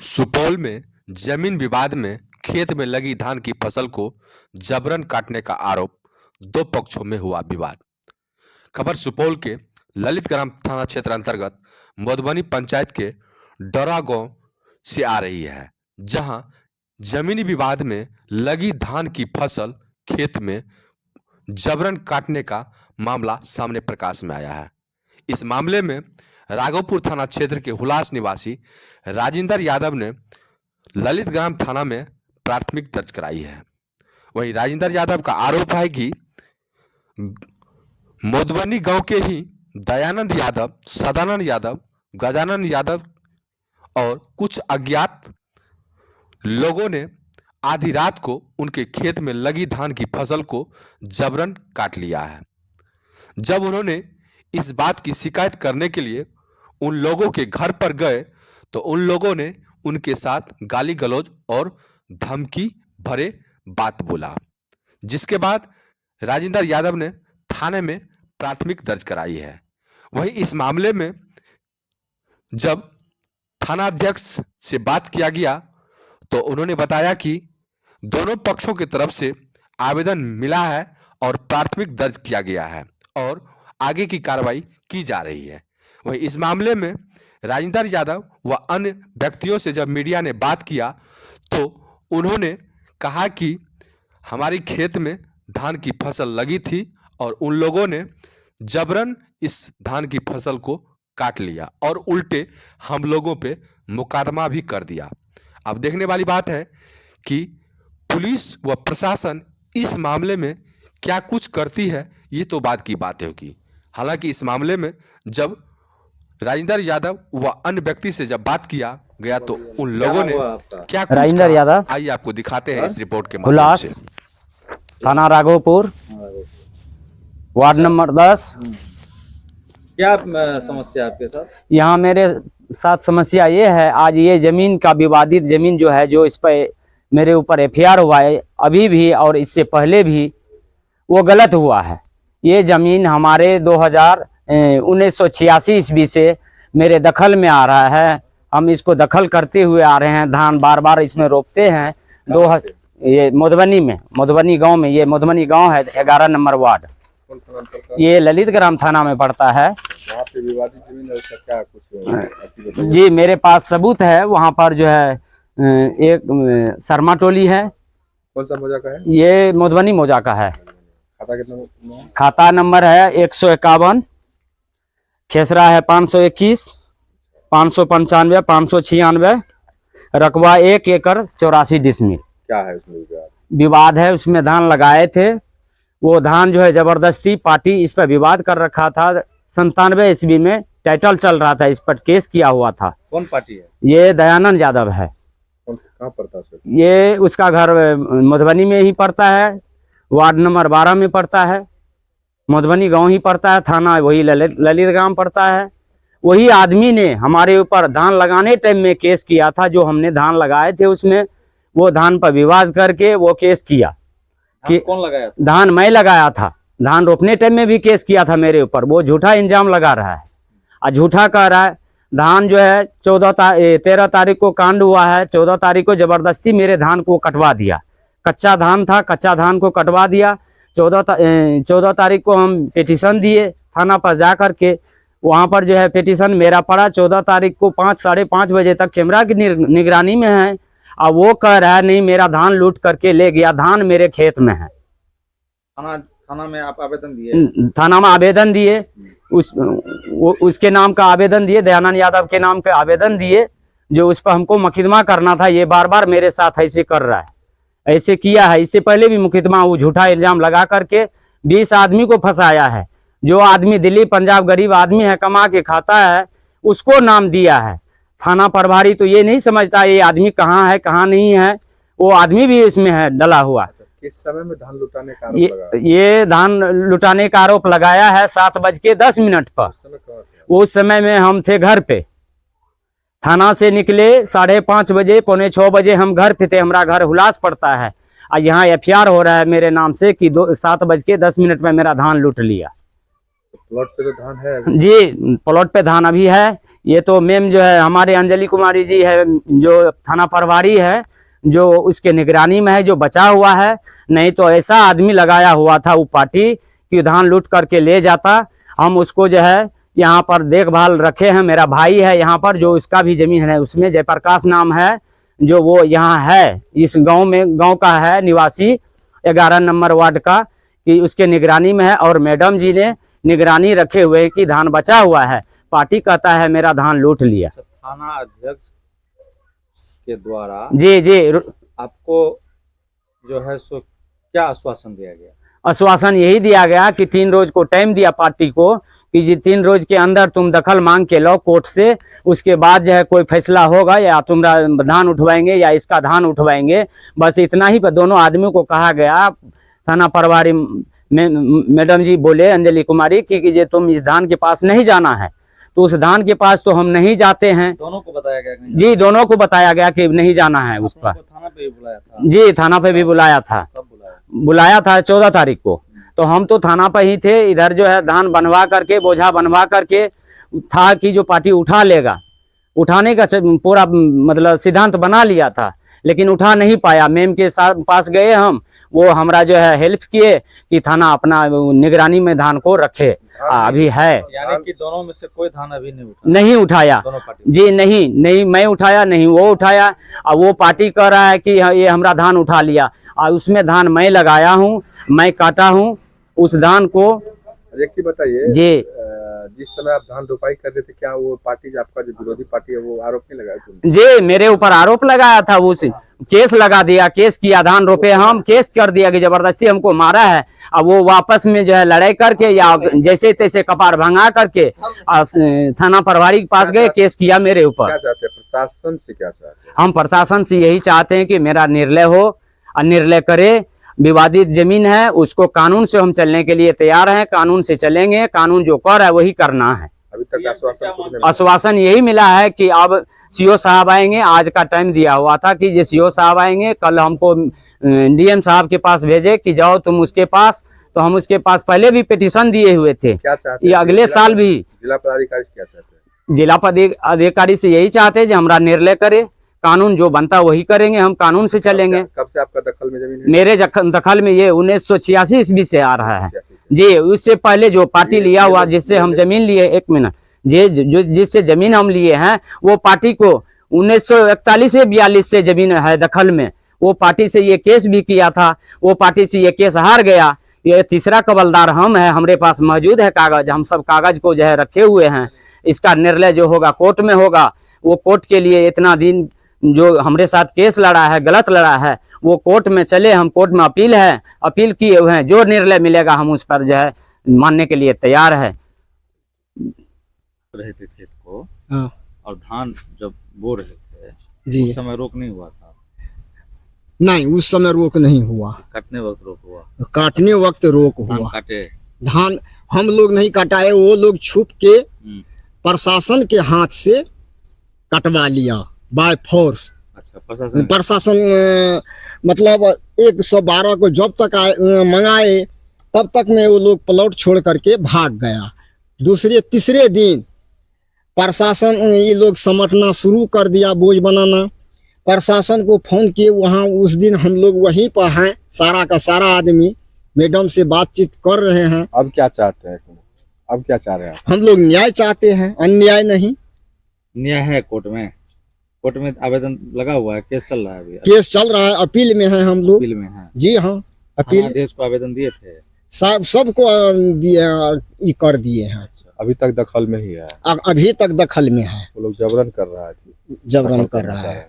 सुपौल में जमीन विवाद में खेत में लगी धान की फसल को जबरन काटने का आरोप, दो पक्षों में हुआ विवाद। खबर सुपौल के ललितग्राम थाना क्षेत्र अंतर्गत मधुबनी पंचायत के डरा गांव से आ रही है, जहां जमीनी विवाद में लगी धान की फसल खेत में जबरन काटने का मामला सामने प्रकाश में आया है। इस मामले में राघोपुर थाना क्षेत्र के हुलास निवासी राजेंद्र यादव ने ललितग्राम थाना में प्राथमिक दर्ज कराई है। वहीं राजेंद्र यादव का आरोप है कि मधुबनी गांव के ही दयानंद यादव, सदानंद यादव, गजानंद यादव और कुछ अज्ञात लोगों ने आधी रात को उनके खेत में लगी धान की फसल को जबरन काट लिया है। जब उन्होंने इस बात की शिकायत करने के लिए उन लोगों के घर पर गए तो उन लोगों ने उनके साथ गाली गलौज और धमकी भरे बात बोला, जिसके बाद राजेंद्र यादव ने थाने में प्राथमिक दर्ज कराई है। वहीं इस मामले में जब थाना अध्यक्ष से बात किया गया तो उन्होंने बताया कि दोनों पक्षों की तरफ से आवेदन मिला है और प्राथमिक दर्ज किया गया है और आगे की कार्रवाई की जा रही है। वहीं इस मामले में राजेंद्र यादव व अन्य व्यक्तियों से जब मीडिया ने बात किया तो उन्होंने कहा कि हमारी खेत में धान की फसल लगी थी और उन लोगों ने जबरन इस धान की फसल को काट लिया और उल्टे हम लोगों पे मुकदमा भी कर दिया। अब देखने वाली बात है कि पुलिस व प्रशासन इस मामले में क्या कुछ करती है, ये तो बात की बात होगी। हालांकि इस मामले में जब राजेंद्र यादव व अन्य व्यक्ति से जब बात किया गया तो उन लोगों ने क्या कुछ राजेंद्र यादव, आइए आपको दिखाते हैं इस रिपोर्ट के माध्यम से। थाना राघोपुर, वार्ड नंबर 10। क्या समस्या आपके साथ? यहाँ मेरे साथ समस्या ये है, आज ये जमीन का विवादित जमीन जो है, जो इस पर मेरे ऊपर एफआईआर हुआ है अभी भी और इससे पहले भी, वो गलत हुआ है। ये जमीन हमारे 1986 ईस्वी से मेरे दखल में आ रहा है। हम इसको दखल करते हुए आ रहे हैं, धान बार बार इसमें रोपते हैं। ये मधुबनी में, मधुबनी गांव में, ये मधुबनी गांव है 11 नंबर वार्ड, ये ललितग्राम थाना में पड़ता है। वहाँ पे विवादित जमीन है, उसका क्या कुछ जी मेरे पास सबूत है। वहाँ पर जो है एक शर्मा टोली है। कौन सा मौजा का है? ये मधुबनी मौजा का है। खाता कितना? खाता नंबर है 151, खेसरा है 521, 595, 596, रकबा 1 एकड़ 84 डिसमिल। क्या है उसमें विवाद है, उसमें धान लगाए थे। वो धान जो है जबरदस्ती पार्टी इस पर विवाद कर रखा था। 97 ईस्वी में टाइटल चल रहा था, इस पर केस किया हुआ था। कौन पार्टी है? ये दयानंद यादव है। कहाँ पड़ता है? ये उसका घर मधुबनी में ही पड़ता है, वार्ड नंबर 12 में पड़ता है, मधुबनी गांव ही पड़ता है, थाना वही ललितग्राम पड़ता है। वही आदमी ने हमारे ऊपर धान लगाने टाइम में केस किया था। जो हमने धान लगाए थे उसमें वो धान पर विवाद करके वो केस किया कि कौन लगाया था? धान मैं लगाया था। धान रोपने टाइम में भी केस किया था मेरे ऊपर। वो झूठा इल्जाम लगा रहा है और झूठा कह रहा है। धान जो है 13 तारीख को कांड हुआ है, 14 तारीख को जबरदस्ती मेरे धान को कटवा दिया। कच्चा धान था, कच्चा धान को कटवा दिया। 14 तारीख को हम पिटीशन दिए थाना पर जा कर के। वहाँ पर जो है पिटीशन मेरा पड़ा। 14 तारीख को 5 साढ़े 5 बजे तक कैमरा की निगरानी में है और वो कह रहा है नहीं मेरा धान लूट करके ले गया, धान मेरे खेत में है। थाना में आप आवेदन दिए? थाना में आवेदन दिए, उसके नाम का आवेदन दिए, दयानंद यादव के नाम का आवेदन दिए, जो उस पर हमको मुकदमा करना था। ये बार बार मेरे साथ ऐसे कर रहा है, ऐसे किया है। इससे पहले भी मुकदमा वो झूठा इल्जाम लगा करके 20 आदमी को फंसाया है। जो आदमी दिल्ली पंजाब गरीब आदमी है, कमा के खाता है, उसको नाम दिया है। थाना प्रभारी तो ये नहीं समझता ये आदमी कहाँ है कहाँ नहीं है, वो आदमी भी इसमें है डला हुआ। किस समय में धान लुटाने का आरोप लगा? ये धान लुटाने का आरोप लगाया है 7:10 पर। उस समय में हम थे घर पे, थाना से निकले 5:30 बजे, 5:45 बजे हम घर पे थे। हमारा घर हुलास पड़ता है और यहाँ एफआईआर हो रहा है मेरे नाम से कि 7:10 में मेरा धान लूट लिया। प्लॉट पे तो धान है अभी। जी प्लॉट पे धान अभी है। ये तो मैम जो है हमारे अंजलि कुमारी जी है जो थाना प्रभारी है, जो उसके निगरानी में है, जो बचा हुआ है। नहीं तो ऐसा आदमी लगाया हुआ था वो पार्टी कि धान लूट करके ले जाता। हम उसको जो है यहाँ पर देखभाल रखे हैं। मेरा भाई है यहाँ पर, जो उसका भी जमीन है, उसमें जयप्रकाश नाम है, जो वो यहाँ है इस गांव में, गांव का है निवासी, 11 नंबर वार्ड का, कि उसके निगरानी में है। और मैडम जी ने निगरानी रखे हुए कि धान बचा हुआ है। पार्टी कहता है मेरा धान लूट लिया। थाना अध्यक्ष के द्वारा जी जी आपको जो है सो क्या आश्वासन दिया गया? आश्वासन यही दिया गया कि 3 रोज को टाइम दिया पार्टी को कि जी 3 रोज के अंदर तुम दखल मांग के लो कोर्ट से, उसके बाद जो है कोई फैसला होगा, या तुम धान उठवाएंगे या इसका धान उठवाएंगे। बस इतना ही पर दोनों आदमियों को कहा गया। थाना प्रभारी मैडम जी बोले अंजलि कुमारी कि जे तुम इस धान के पास नहीं जाना है, तो उस धान के पास तो हम नहीं जाते हैं। दोनों को बताया गया नहीं? जी दोनों को बताया गया कि नहीं जाना है उस पर। थाना पे भी बुलाया था? जी थाना पे भी बुलाया था। कब बुलाया? बुलाया था 14 तारीख को। तो हम तो थाना पर ही थे। इधर जो है धान बनवा करके, बोझा बनवा करके था कि जो पार्टी उठा लेगा, उठाने का पूरा मतलब सिद्धांत बना लिया था, लेकिन उठा नहीं पाया। मैम के साथ पास गए हम, वो हमरा जो है हेल्प किए कि थाना अपना निगरानी में धान को रखे। अभी है, यानी कि दोनों में से कोई धान अभी नहीं उठा? नहीं उठाया दोनों पार्टी? जी नहीं मैं उठाया, नहीं वो उठाया। और वो पार्टी कह रहा है कि ये हमरा धान उठा लिया, और उसमें धान मैं लगाया हूँ, मैं काटा हूँ उस धान को। एक ही बताइए जी जिस समय आप धान रोपाई कर रहे थे, क्या वो पार्टी जो आपका जो विरोधी पार्टी है वो आरोप नहीं लगाया तुमने? जी मेरे ऊपर आरोप लगाया था, वो केस लगा दिया, केस किया, धान रोपे हम, केस कर दिया कि जबरदस्ती हमको मारा है। अब वो वापस में जो है लड़ाई करके या जैसे तैसे कपार भंगा करके थाना प्रभारी के पास गए, केस किया मेरे ऊपर। क्या चाहते हैं प्रशासन से, क्या चाहते हैं? हम प्रशासन से यही चाहते हैं कि मेरा निर्णय हो और निर्णय करे। विवादित जमीन है, उसको कानून से हम चलने के लिए तैयार हैं, कानून से चलेंगे, कानून जो कर है वही करना है। अभी तक आश्वासन आश्वासन यही मिला है कि अब सीओ साहब आएंगे। आज का टाइम दिया हुआ था कि ये सीओ साहब आएंगे, कल हमको डीएम साहब के पास भेजे कि जाओ तुम उसके पास। तो हम उसके पास पहले भी पिटीशन दिए हुए थे। क्या चाहते ये अगले साल भी। जिला पदाधिकारी क्या चाहते हैं? जिला अधिकारी से यही चाहते हैं कि हमारा निर्णय करे, कानून जो बनता वही करेंगे, हम कानून से चलेंगे। कब से आपका दखल में जमीन है? मेरे दखल में ये 1986 ईस्वी से आ रहा है जी। उससे पहले जो पार्टी लिया हुआ, जिससे हम जमीन लिए, 1 मिनट, जो जिससे जमीन हम लिए हैं, वो पार्टी को 1941 या 42 से जमीन है दखल में। वो पार्टी से ये केस भी किया था, वो पार्टी से ये केस हार गया। ये तीसरा कबलदार हम है, हमारे पास मौजूद है कागज, हम सब कागज को जो है रखे हुए हैं। इसका निर्णय जो होगा कोर्ट में होगा। वो कोर्ट के लिए इतना दिन जो हमारे साथ केस लड़ा है, गलत लड़ा है, वो कोर्ट में चले। हम कोर्ट में अपील है, अपील किए हुए हैं। जो निर्णय मिलेगा हम उस पर जो है मानने के लिए तैयार है। रहे थे खेत को, हाँ और धान जब बो रहे थे, जी, उस समय रोक नहीं हुआ था? नहीं उस समय रोक नहीं हुआ, काटने वक्त रोक हुआ? काटने वक्त रोक धान हुआ। काटे? धान हम लोग नहीं कटाए, वो लोग छुप के प्रशासन के हाथ से कटवा लिया बाय फोर्स। अच्छा, प्रशासन प्रशासन मतलब 112 को जब तक मंगाए तब तक में वो लोग प्लॉट छोड़ करके भाग गया। दूसरे तीसरे दिन प्रशासन ये लोग समेटना शुरू कर दिया, बोझ बनाना। प्रशासन को फोन किए, वहाँ उस दिन हम लोग वहीं पर हैं, सारा का सारा आदमी मैडम से बातचीत कर रहे हैं। अब क्या चाहते हैं तुम? अब क्या चाह रहे हैं? हम लोग न्याय चाहते हैं, अन्याय नहीं। न्याय है कोर्ट में? कोर्ट में आवेदन लगा हुआ है, केस चल रहा है अभी? केस चल रहा है, अपील में है हम लोग। अपील में है? जी हाँ, अपील अध्यक्ष को आवेदन दिए थे? सबको दिए कर दिए हैं। अभी तक दखल में ही है? अभी तक दखल में है, वो लोग जबरन कर रहा है, जबरन कर रहा है।